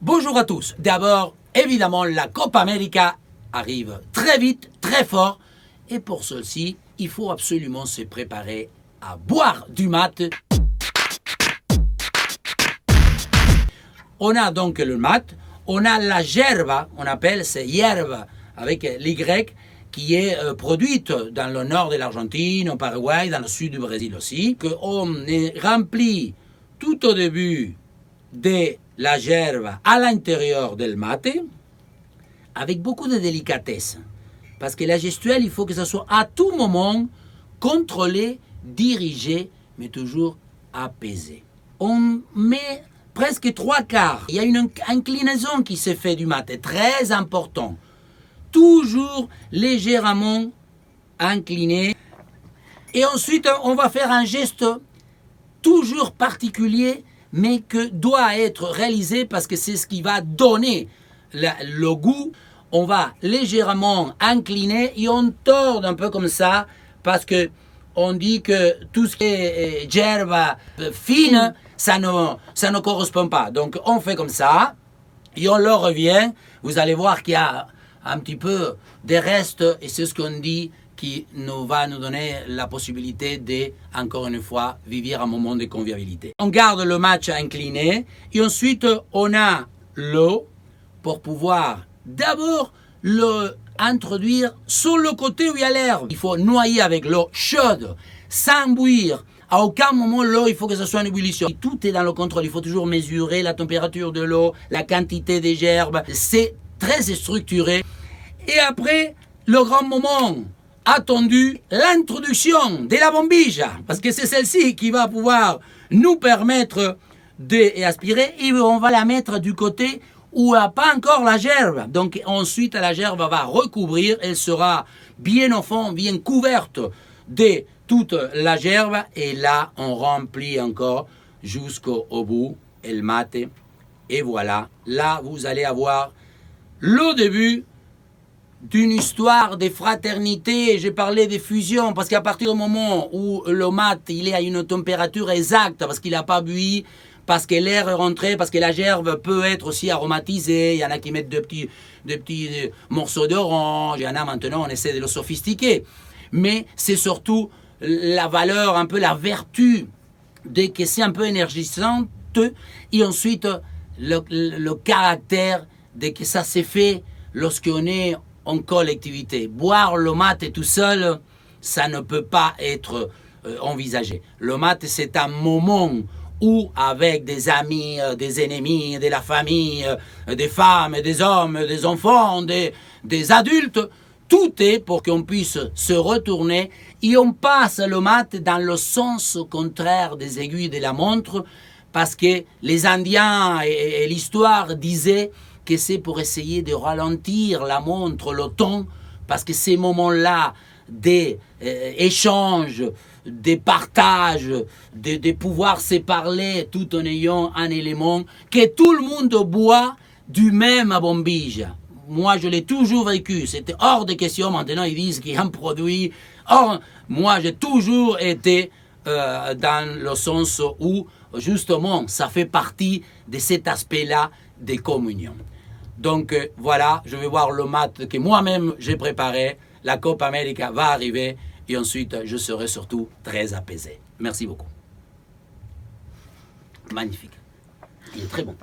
Bonjour à tous. D'abord, évidemment, la Copa América arrive très vite, très fort. Et pour ceci, il faut absolument se préparer à boire du mate. On a donc le mate, on a la yerba, on appelle c'est yerba avec l'Y, qui est produite dans le nord de l'Argentine, au Paraguay, dans le sud du Brésil aussi, qu'on est rempli tout au début de la yerba à l'intérieur del mate, avec beaucoup de délicatesse. Parce que la gestuelle, il faut que ça soit à tout moment contrôlé, dirigé, mais toujours apaisé. On met presque trois quarts. Il y a une inclinaison qui se fait du mate, très important. Toujours légèrement incliné. Et ensuite, on va faire un geste toujours particulier, mais que doit être réalisé parce que c'est ce qui va donner le goût. On va légèrement incliner et on tord un peu comme ça parce que on dit que tout ce qui est gerbe fine, ça ne correspond pas. Donc on fait comme ça et on le revient. Vous allez voir qu'il y a un petit peu des restes et c'est ce qu'on dit qui va nous donner la possibilité de, encore une fois, vivre un moment de convivialité. On garde le match incliné et ensuite on a l'eau pour pouvoir d'abord le introduire sur le côté où il y a l'herbe. Il faut noyer avec l'eau chaude, sans bouillir. À aucun moment, l'eau, il faut que ce soit en ébullition. Tout est dans le contrôle. Il faut toujours mesurer la température de l'eau, la quantité des gerbes. C'est très structuré. Et après, le grand moment attendu, l'introduction de la bombilla. Parce que c'est celle-ci qui va pouvoir nous permettre d'aspirer. Et on va la mettre du côté où il n'y a pas encore la gerbe. Donc ensuite, la gerbe va recouvrir, elle sera bien au fond, bien couverte de toute la gerbe. Et là, on remplit encore jusqu'au bout, le mate. Et voilà, là, vous allez avoir le début d'une histoire de fraternité. J'ai parlé de fusion, parce qu'à partir du moment où le mate, il est à une température exacte, parce qu'il n'a pas bui, parce que l'air est rentré, parce que la gerbe peut être aussi aromatisée. Il y en a qui mettent de petits morceaux d'orange. Il y en a maintenant, on essaie de le sophistiquer. Mais c'est surtout la valeur, un peu la vertu, que c'est un peu énergisante. Et ensuite, le caractère de que ça s'est fait lorsqu'on est en collectivité. Boire le mate tout seul, ça ne peut pas être envisagé. Le mate, c'est un moment où avec des amis, des ennemis, de la famille, des femmes, des hommes, des enfants, des adultes, tout est pour qu'on puisse se retourner et on passe le mate dans le sens contraire des aiguilles de la montre parce que les Indiens et l'histoire disaient que c'est pour essayer de ralentir la montre, le temps, parce que ces moments-là d'échanges, de partage, de pouvoir se parler tout en ayant un élément, que tout le monde boit du même bombilla. Moi, je l'ai toujours vécu. C'était hors de question. Maintenant, ils disent qu'il y a un produit. Or, moi, j'ai toujours été dans le sens où, justement, ça fait partie de cet aspect-là des communions. Donc, voilà, je vais voir le mate que moi-même j'ai préparé. La Copa América va arriver et ensuite, je serai surtout très apaisé. Merci beaucoup. Magnifique. Il est très bon.